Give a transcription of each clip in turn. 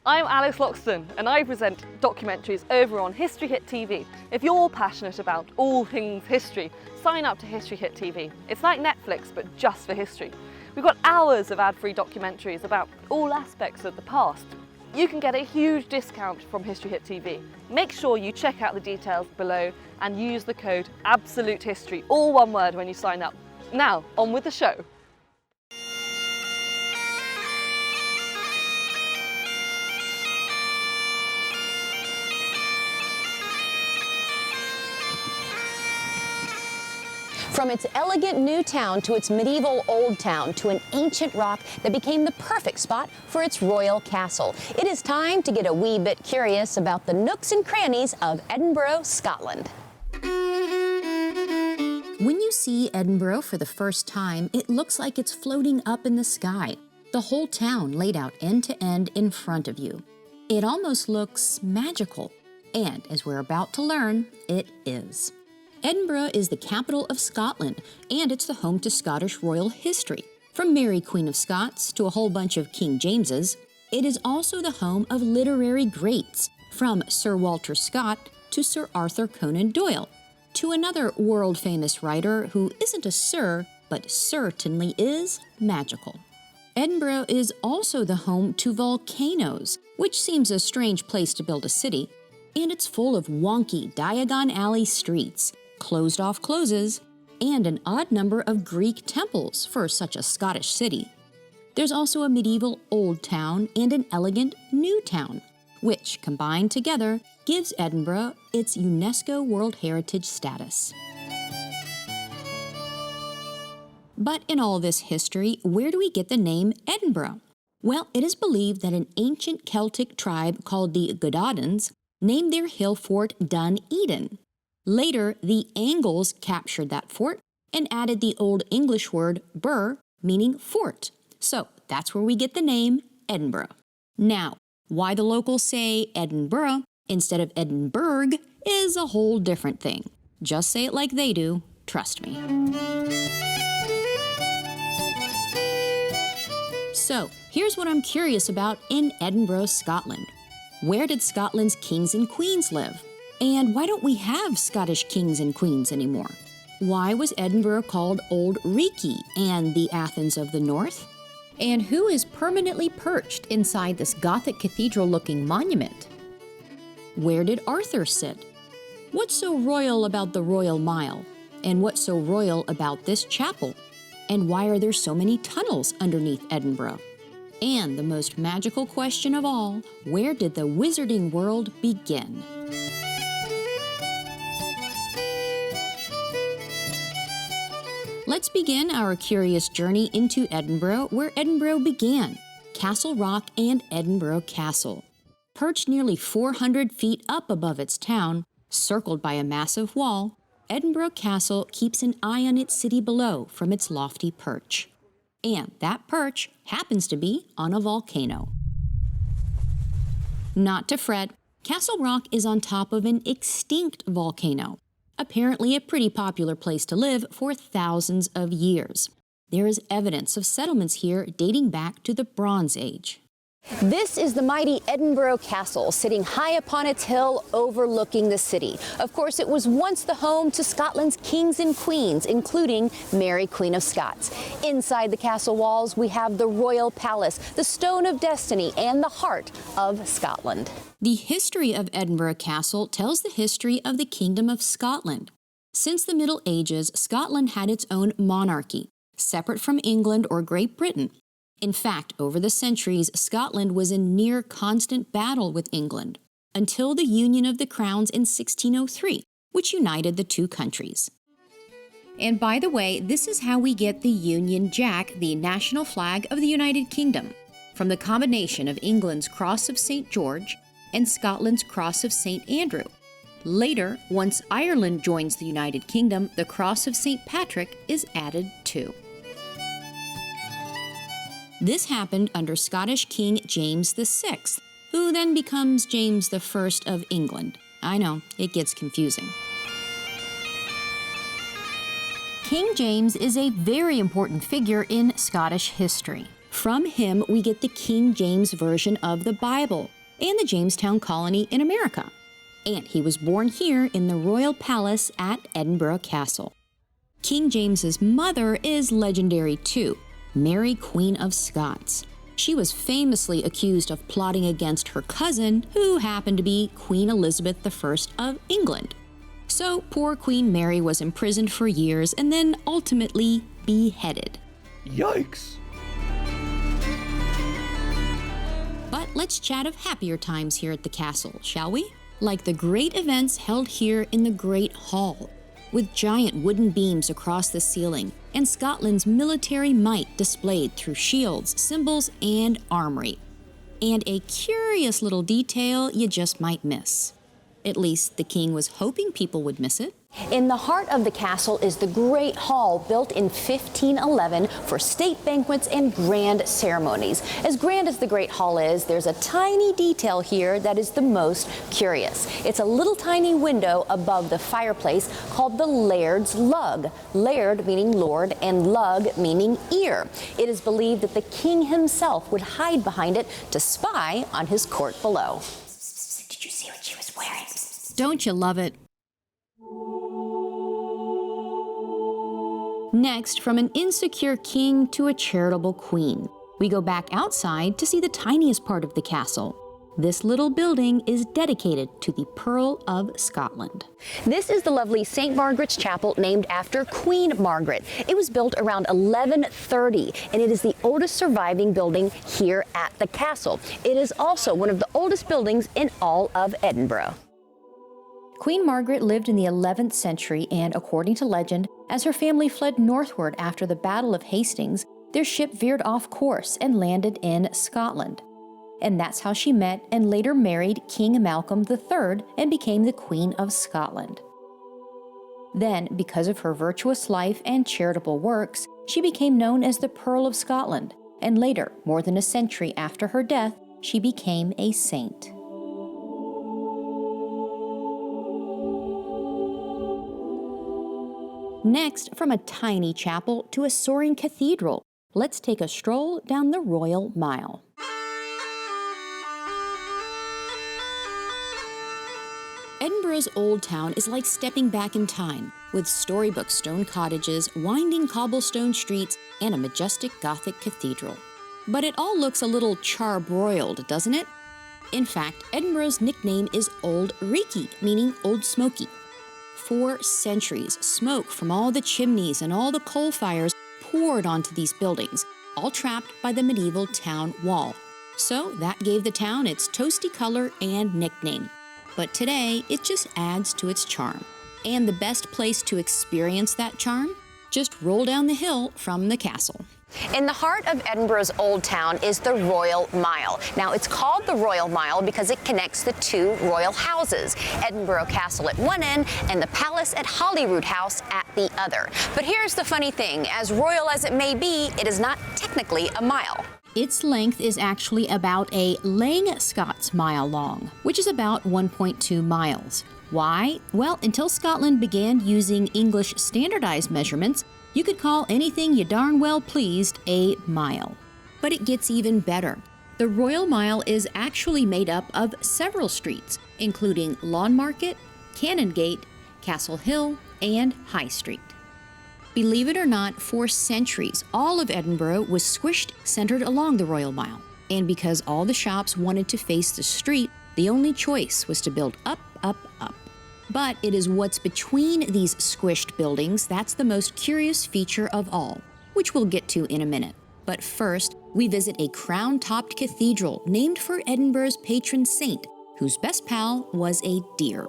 I'm Alice Loxton and I present documentaries over on History Hit TV. If you're passionate about all things history, sign up to History Hit TV. It's like Netflix but just for history. We've got hours of ad-free documentaries about all aspects of the past. You can get a huge discount from History Hit TV. Make sure you check out the details below and use the code ABSOLUTEHISTORY, all one word, when you sign up. Now, on with the show. From its elegant new town to its medieval old town to an ancient rock that became the perfect spot for its royal castle. It is time to get a wee bit curious about the nooks and crannies of Edinburgh, Scotland. When you see Edinburgh for the first time, it looks like it's floating up in the sky. The whole town laid out end to end in front of you. It almost looks magical. And as we're about to learn, it is. Edinburgh is the capital of Scotland, and it's the home to Scottish royal history. From Mary Queen of Scots to a whole bunch of King Jameses, it is also the home of literary greats, from Sir Walter Scott to Sir Arthur Conan Doyle, to another world-famous writer who isn't a sir, but certainly is magical. Edinburgh is also the home to volcanoes, which seems a strange place to build a city, and it's full of wonky Diagon Alley streets, closed-off closes, and an odd number of Greek temples for such a Scottish city. There's also a medieval old town and an elegant new town, which, combined together, gives Edinburgh its UNESCO World Heritage status. But in all this history, where do we get the name Edinburgh? Well, it is believed that an ancient Celtic tribe called the Gododins named their hill fort Dun Eden. Later, the Angles captured that fort and added the Old English word burh, meaning fort. So that's where we get the name Edinburgh. Now, why the locals say Edinburgh instead of Edinburgh is a whole different thing. Just say it like they do, trust me. So, here's what I'm curious about in Edinburgh, Scotland. Where did Scotland's kings and queens live? And why don't we have Scottish kings and queens anymore? Why was Edinburgh called Old Reekie and the Athens of the North? And who is permanently perched inside this Gothic cathedral-looking monument? Where did Arthur sit? What's so royal about the Royal Mile? And what's so royal about this chapel? And why are there so many tunnels underneath Edinburgh? And the most magical question of all, where did the wizarding world begin? Let's begin our curious journey into Edinburgh, where Edinburgh began, Castle Rock and Edinburgh Castle. Perched nearly 400 feet up above its town, circled by a massive wall, Edinburgh Castle keeps an eye on its city below from its lofty perch. And that perch happens to be on a volcano. Not to fret, Castle Rock is on top of an extinct volcano, apparently a pretty popular place to live for thousands of years. There is evidence of settlements here dating back to the Bronze Age. This is the mighty Edinburgh Castle, sitting high upon its hill overlooking the city. Of course, it was once the home to Scotland's kings and queens, including Mary Queen of Scots. Inside the castle walls, we have the Royal Palace, the Stone of Destiny, and the heart of Scotland. The history of Edinburgh Castle tells the history of the Kingdom of Scotland. Since the Middle Ages, Scotland had its own monarchy, separate from England or Great Britain. In fact, over the centuries, Scotland was in near constant battle with England, until the union of the crowns in 1603, which united the two countries. And by the way, this is how we get the Union Jack, the national flag of the United Kingdom, from the combination of England's Cross of St. George and Scotland's Cross of St. Andrew. Later, once Ireland joins the United Kingdom, the Cross of St. Patrick is added too. This happened under Scottish King James VI, who then becomes James I of England. I know, it gets confusing. King James is a very important figure in Scottish history. From him, we get the King James Version of the Bible and the Jamestown colony in America. And he was born here in the royal palace at Edinburgh Castle. King James's mother is legendary too, Mary, Queen of Scots. She was famously accused of plotting against her cousin, who happened to be Queen Elizabeth I of England. So poor Queen Mary was imprisoned for years and then ultimately beheaded. Yikes! But let's chat of happier times here at the castle, shall we? Like the great events held here in the Great Hall, with giant wooden beams across the ceiling and Scotland's military might displayed through shields, symbols, and armory. And a curious little detail you just might miss. At least the king was hoping people would miss it. In the heart of the castle is the Great Hall, built in 1511 for state banquets and grand ceremonies. As grand as the Great Hall is, there's a tiny detail here that is the most curious. It's a little tiny window above the fireplace called the Laird's Lug. Laird meaning lord and lug meaning ear. It is believed that the king himself would hide behind it to spy on his court below. Did you see what she was wearing? Don't you love it? Next, from an insecure king to a charitable queen, we go back outside to see the tiniest part of the castle. This little building is dedicated to the Pearl of Scotland. This is the lovely St. Margaret's Chapel, named after Queen Margaret. It was built around 1130, and it is the oldest surviving building here at the castle. It is also one of the oldest buildings in all of Edinburgh. Queen Margaret lived in the 11th century, and according to legend, as her family fled northward after the Battle of Hastings, their ship veered off course and landed in Scotland. And that's how she met and later married King Malcolm III and became the Queen of Scotland. Then, because of her virtuous life and charitable works, she became known as the Pearl of Scotland, and later, more than a century after her death, she became a saint. Next, from a tiny chapel to a soaring cathedral, let's take a stroll down the Royal Mile. Edinburgh's Old Town is like stepping back in time, with storybook stone cottages, winding cobblestone streets, and a majestic Gothic cathedral. But it all looks a little charbroiled, doesn't it? In fact, Edinburgh's nickname is Old Reekie, meaning Old Smoky. For centuries, smoke from all the chimneys and all the coal fires poured onto these buildings, all trapped by the medieval town wall. So that gave the town its toasty color and nickname. But today, it just adds to its charm. And the best place to experience that charm? Just roll down the hill from the castle. In the heart of Edinburgh's Old Town is the Royal Mile. Now, it's called the Royal Mile because it connects the two royal houses, Edinburgh Castle at one end and the palace at Holyrood House at the other. But here's the funny thing, as royal as it may be, it is not technically a mile. Its length is actually about a Lang Scots mile long, which is about 1.2 miles. Why? Well, until Scotland began using English standardized measurements, you could call anything you darn well pleased a mile. But it gets even better. The Royal Mile is actually made up of several streets, including Lawn Market, Canongate, Castle Hill, and High Street. Believe it or not, for centuries, all of Edinburgh was squished centered along the Royal Mile. And because all the shops wanted to face the street, the only choice was to build up, up, up. But it is what's between these squished buildings that's the most curious feature of all, which we'll get to in a minute. But first, we visit a crown-topped cathedral named for Edinburgh's patron saint, whose best pal was a deer.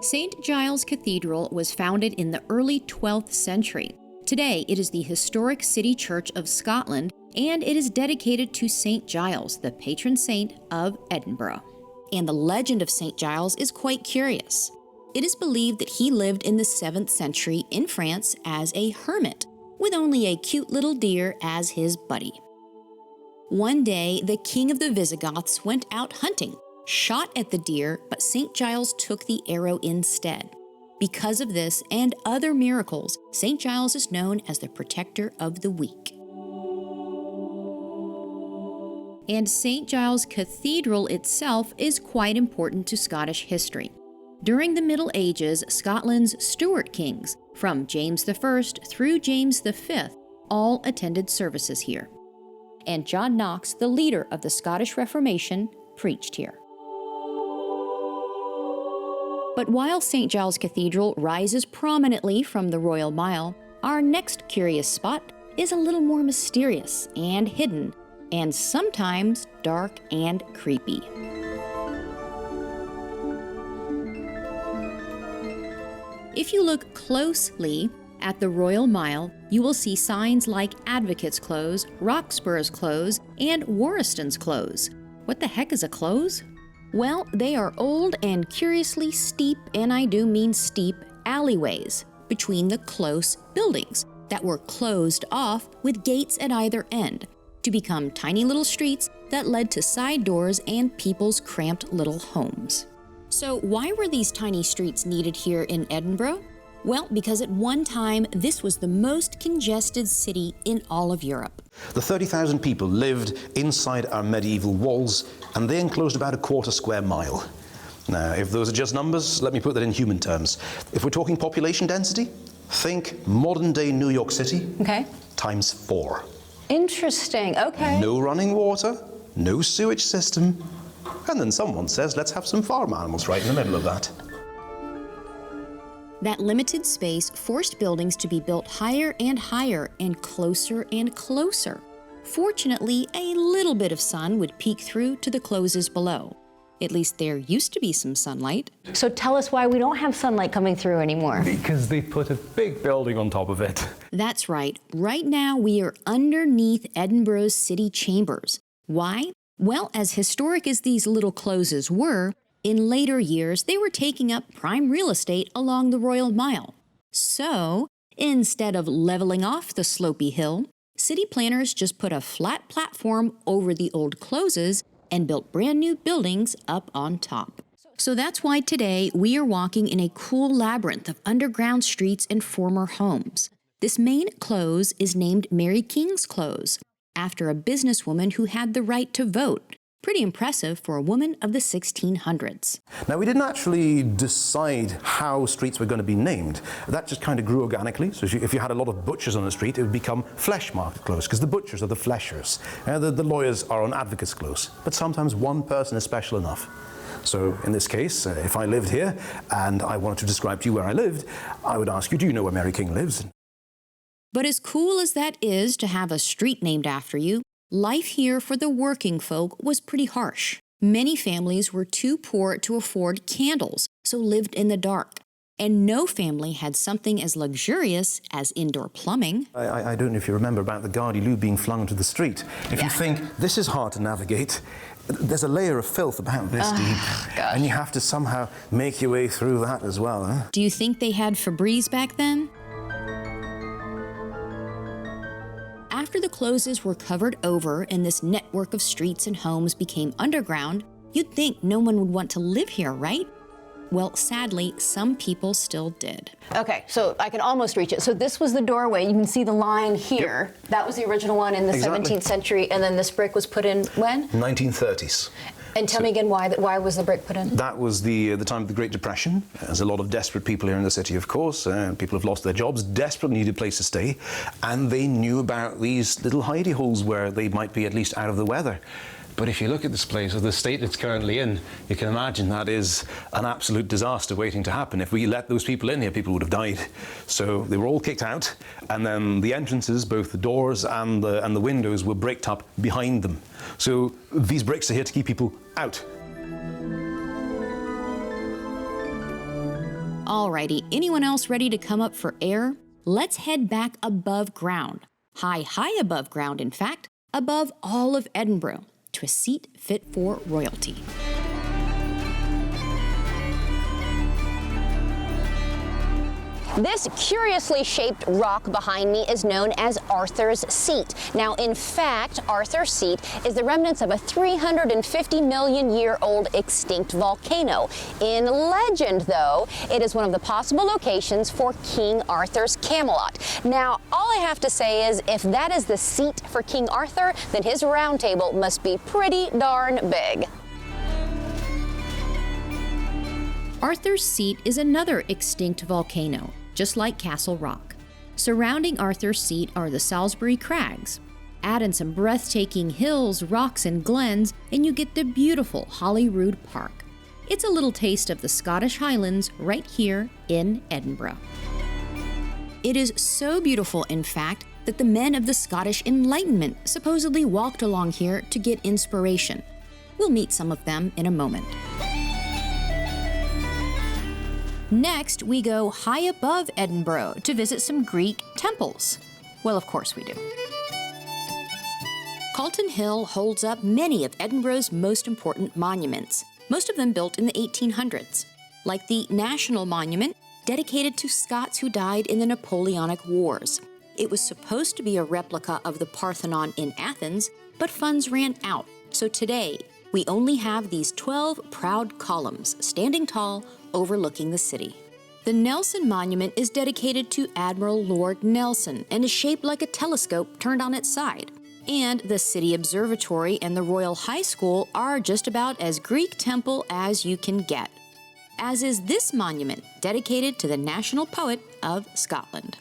St. Giles Cathedral was founded in the early 12th century. Today, it is the historic city church of Scotland, and it is dedicated to St. Giles, the patron saint of Edinburgh. And the legend of St. Giles is quite curious. It is believed that he lived in the 7th century in France as a hermit, with only a cute little deer as his buddy. One day, the king of the Visigoths went out hunting, shot at the deer, but St. Giles took the arrow instead. Because of this and other miracles, St. Giles is known as the protector of the weak. And St. Giles Cathedral itself is quite important to Scottish history. During the Middle Ages, Scotland's Stuart kings, from James I through James V, all attended services here. And John Knox, the leader of the Scottish Reformation, preached here. But while St. Giles Cathedral rises prominently from the Royal Mile, our next curious spot is a little more mysterious and hidden, and sometimes dark and creepy. If you look closely at the Royal Mile, you will see signs like Advocates' Close, Roxburgh's Close, and Warriston's Close. What the heck is a close? Well, they are old and curiously steep, and I do mean steep, alleyways between the close buildings that were closed off with gates at either end to become tiny little streets that led to side doors and people's cramped little homes. So why were these tiny streets needed here in Edinburgh? Well, because at one time, this was the most congested city in all of Europe. The 30,000 people lived inside our medieval walls, and they enclosed about a quarter square mile. Now, if those are just numbers, let me put that in human terms. If we're talking population density, think modern-day New York City times 4. Interesting, okay. No running water, no sewage system, and then someone says, let's have some farm animals right in the middle of that. That limited space forced buildings to be built higher and higher and closer and closer. Fortunately, a little bit of sun would peek through to the closes below. At least there used to be some sunlight. So tell us why we don't have sunlight coming through anymore. Because they put a big building on top of it. That's right. Right now we are underneath Edinburgh's city chambers. Why? Well, as historic as these little closes were, in later years, they were taking up prime real estate along the Royal Mile. So, instead of leveling off the slopey hill, city planners just put a flat platform over the old closes and built brand new buildings up on top. So that's why today we are walking in a cool labyrinth of underground streets and former homes. This main close is named Mary King's Close, after a businesswoman who had the right to vote. Pretty impressive for a woman of the 1600s. Now, we didn't actually decide how streets were going to be named. That just kind of grew organically. So if you had a lot of butchers on the street, it would become Flesh Market Close, because the butchers are the fleshers. The lawyers are on Advocates' Close. But sometimes one person is special enough. So in this case, if I lived here and I wanted to describe to you where I lived, I would ask you, do you know where Mary King lives? But as cool as that is to have a street named after you, life here for the working folk was pretty harsh. Many families were too poor to afford candles, so lived in the dark. And no family had something as luxurious as indoor plumbing. I don't know if you remember about the Gardy Loo being flung into the street. If you think, this is hard to navigate, there's a layer of filth about this deep, and you have to somehow make your way through that as well. Huh? Do you think they had Febreze back then? After the closes were covered over and this network of streets and homes became underground, you'd think no one would want to live here, right? Well, sadly, some people still did. Okay, so I can almost reach it. So this was the doorway. You can see the line here. Yep. That was the original one in the 17th century, and then this brick was put in when? 1930s. And tell me again, why was the brick put in? That was the time of the Great Depression. There's a lot of desperate people here in the city, of course. People have lost their jobs, desperately needed a place to stay, and they knew about these little hidey holes where they might be at least out of the weather. But if you look at this place, or the state it's currently in, you can imagine that is an absolute disaster waiting to happen. If we let those people in here, people would have died. So they were all kicked out, and then the entrances, both the doors and the windows, were bricked up behind them. So these bricks are here to keep people out. Alrighty, anyone else ready to come up for air? Let's head back above ground. High above ground, in fact, above all of Edinburgh, to a seat fit for royalty. This curiously shaped rock behind me is known as Arthur's Seat. Now, in fact, Arthur's Seat is the remnants of a 350 million year old extinct volcano. In legend, though, it is one of the possible locations for King Arthur's Camelot. Now, all I have to say is, if that is the seat for King Arthur, then his round table must be pretty darn big. Arthur's Seat is another extinct volcano, just like Castle Rock. Surrounding Arthur's Seat are the Salisbury Crags. Add in some breathtaking hills, rocks, and glens, and you get the beautiful Holyrood Park. It's a little taste of the Scottish Highlands right here in Edinburgh. It is so beautiful, in fact, that the men of the Scottish Enlightenment supposedly walked along here to get inspiration. We'll meet some of them in a moment. Next, we go high above Edinburgh to visit some Greek temples. Well, of course we do. Calton Hill holds up many of Edinburgh's most important monuments, most of them built in the 1800s, like the National Monument, dedicated to Scots who died in the Napoleonic Wars. It was supposed to be a replica of the Parthenon in Athens, but funds ran out, so today we only have these 12 proud columns standing tall overlooking the city. The Nelson Monument is dedicated to Admiral Lord Nelson and is shaped like a telescope turned on its side. And the City Observatory and the Royal High School are just about as Greek temple as you can get, as is this monument dedicated to the national poet of Scotland.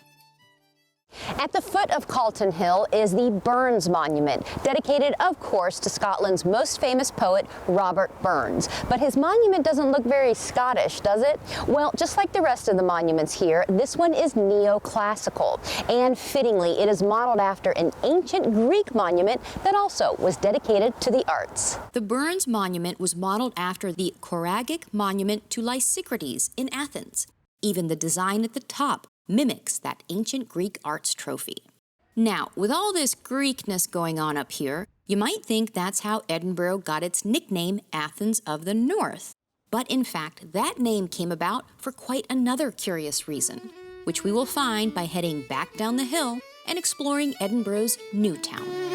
At the foot of Calton Hill is the Burns Monument, dedicated, of course, to Scotland's most famous poet, Robert Burns. But his monument doesn't look very Scottish, does it? Well, just like the rest of the monuments here, this one is neoclassical. And fittingly, it is modeled after an ancient Greek monument that also was dedicated to the arts. The Burns Monument was modeled after the choragic monument to Lysicrates in Athens. Even the design at the top mimics that ancient Greek arts trophy. Now, with all this Greekness going on up here, you might think that's how Edinburgh got its nickname Athens of the North. But in fact, that name came about for quite another curious reason, which we will find by heading back down the hill and exploring Edinburgh's New Town.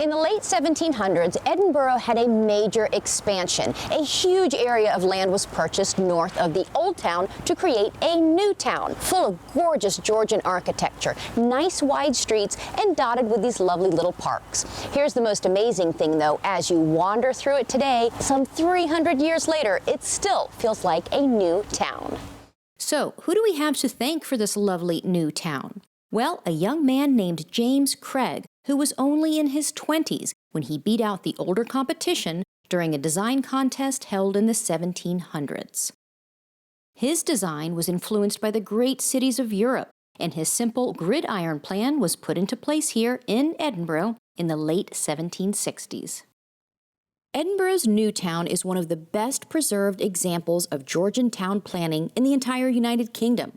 In the late 1700s, Edinburgh had a major expansion. A huge area of land was purchased north of the Old Town to create a new town, full of gorgeous Georgian architecture, nice wide streets, and dotted with these lovely little parks. Here's the most amazing thing, though. As you wander through it today, some 300 years later, it still feels like a new town. So, who do we have to thank for this lovely new town? Well, a young man named James Craig, who was only in his 20s when he beat out the older competition during a design contest held in the 1700s. His design was influenced by the great cities of Europe, and his simple gridiron plan was put into place here in Edinburgh in the late 1760s. Edinburgh's New Town is one of the best preserved examples of Georgian town planning in the entire United Kingdom.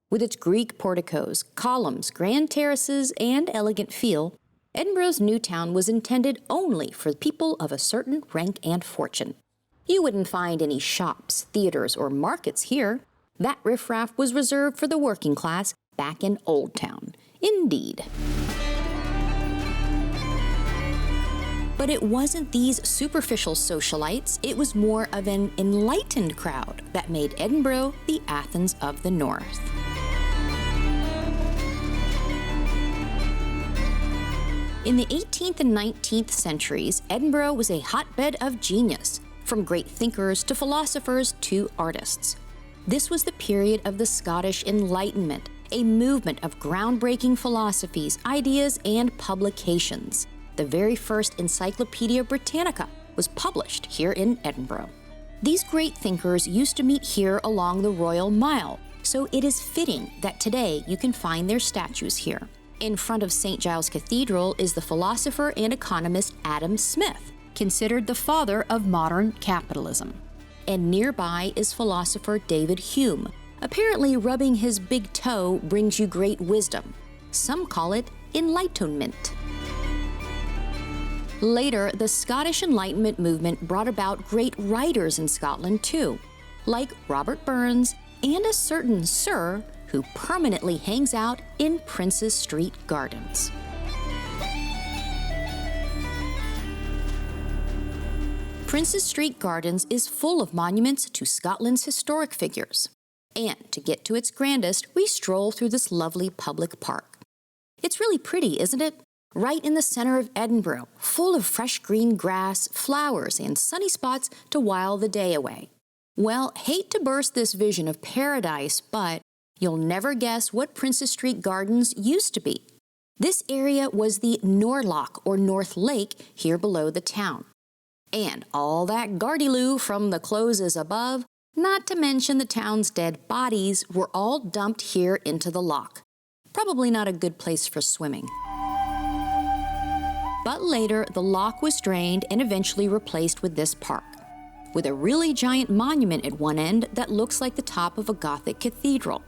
With its Greek porticos, columns, grand terraces, and elegant feel, Edinburgh's New Town was intended only for people of a certain rank and fortune. You wouldn't find any shops, theaters, or markets here. That riffraff was reserved for the working class back in Old Town. Indeed. But it wasn't these superficial socialites, it was more of an enlightened crowd that made Edinburgh the Athens of the North. In the 18th and 19th centuries, Edinburgh was a hotbed of genius, from great thinkers to philosophers to artists. This was the period of the Scottish Enlightenment, a movement of groundbreaking philosophies, ideas, and publications. The very first Encyclopedia Britannica was published here in Edinburgh. These great thinkers used to meet here along the Royal Mile, so it is fitting that today you can find their statues here. In front of St. Giles Cathedral is the philosopher and economist Adam Smith, considered the father of modern capitalism. And nearby is philosopher David Hume. Apparently, rubbing his big toe brings you great wisdom. Some call it enlightenment. Later, the Scottish Enlightenment movement brought about great writers in Scotland too, like Robert Burns and a certain Sir who permanently hangs out in Princes Street Gardens. Princes Street Gardens is full of monuments to Scotland's historic figures. And to get to its grandest, we stroll through this lovely public park. It's really pretty, isn't it? Right in the center of Edinburgh, full of fresh green grass, flowers, and sunny spots to while the day away. Well, hate to burst this vision of paradise, but you'll never guess what Princes Street Gardens used to be. This area was the Norloch, or North Lake, here below the town. And all that gardyloo from the closes above, not to mention the town's dead bodies, were all dumped here into the loch. Probably not a good place for swimming. But later, the loch was drained and eventually replaced with this park, with a really giant monument at one end that looks like the top of a Gothic cathedral.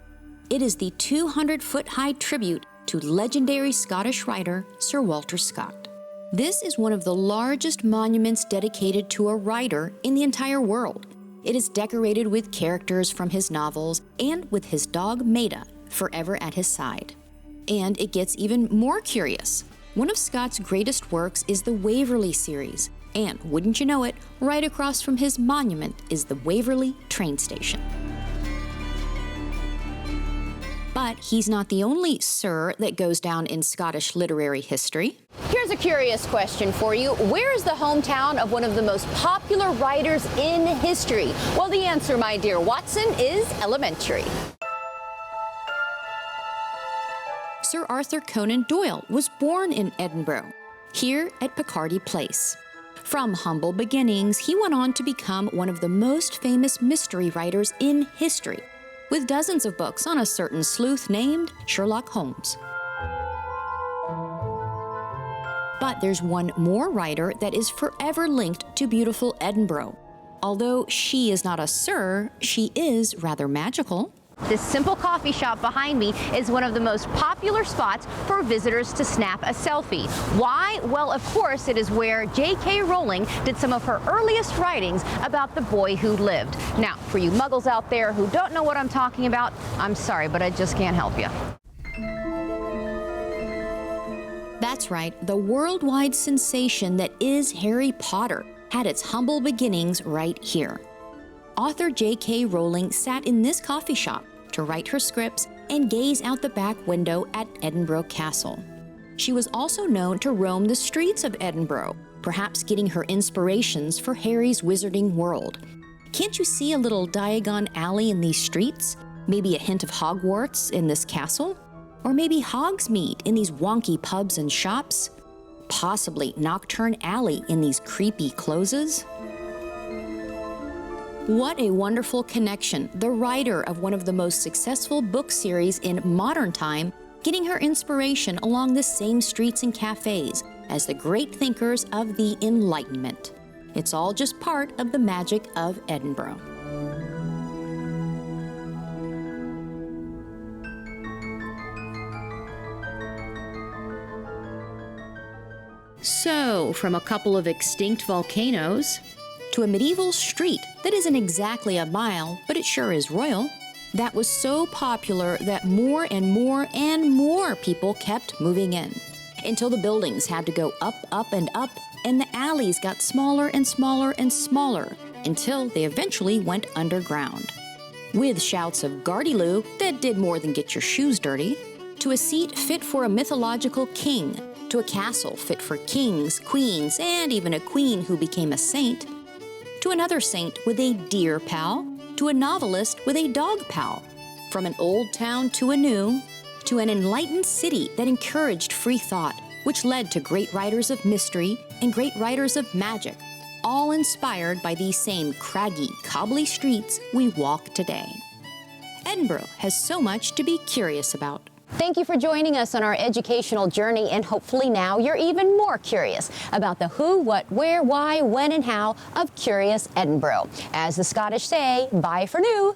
It is the 200-foot-high tribute to legendary Scottish writer Sir Walter Scott. This is one of the largest monuments dedicated to a writer in the entire world. It is decorated with characters from his novels and with his dog Maida forever at his side. And it gets even more curious. One of Scott's greatest works is the Waverley series, and wouldn't you know it, right across from his monument is the Waverley train station. But he's not the only Sir that goes down in Scottish literary history. Here's a curious question for you. Where is the hometown of one of the most popular writers in history? Well, the answer, my dear Watson, is elementary. Sir Arthur Conan Doyle was born in Edinburgh, here at Picardy Place. From humble beginnings, he went on to become one of the most famous mystery writers in history, with dozens of books on a certain sleuth named Sherlock Holmes. But there's one more writer that is forever linked to beautiful Edinburgh. Although she is not a Sir, she is rather magical. This simple coffee shop behind me is one of the most popular spots for visitors to snap a selfie. Why? Well, of course, it is where J.K. Rowling did some of her earliest writings about the boy who lived. Now, for you muggles out there who don't know what I'm talking about, I'm sorry, but I just can't help you. That's right, the worldwide sensation that is Harry Potter had its humble beginnings right here. Author J.K. Rowling sat in this coffee shop to write her scripts and gaze out the back window at Edinburgh Castle. She was also known to roam the streets of Edinburgh, perhaps getting her inspirations for Harry's wizarding world. Can't you see a little Diagon Alley in these streets? Maybe a hint of Hogwarts in this castle? Or maybe Hogsmeade in these wonky pubs and shops? Possibly Nocturne Alley in these creepy closes? What a wonderful connection, the writer of one of the most successful book series in modern time, getting her inspiration along the same streets and cafes as the great thinkers of the Enlightenment. It's all just part of the magic of Edinburgh. So, from a couple of extinct volcanoes to a medieval street that isn't exactly a mile, but it sure is royal, that was so popular that more and more and more people kept moving in, until the buildings had to go up, up, and up, and the alleys got smaller and smaller and smaller, until they eventually went underground. With shouts of gardyloo that did more than get your shoes dirty, to a seat fit for a mythological king, to a castle fit for kings, queens, and even a queen who became a saint, to another saint with a deer pal, to a novelist with a dog pal, from an old town to a new, to an enlightened city that encouraged free thought, which led to great writers of mystery and great writers of magic, all inspired by these same craggy, cobbly streets we walk today. Edinburgh has so much to be curious about. Thank you for joining us on our educational journey, and hopefully now you're even more curious about the who, what, where, why, when, and how of Curious Edinburgh. As the Scottish say, bye for now.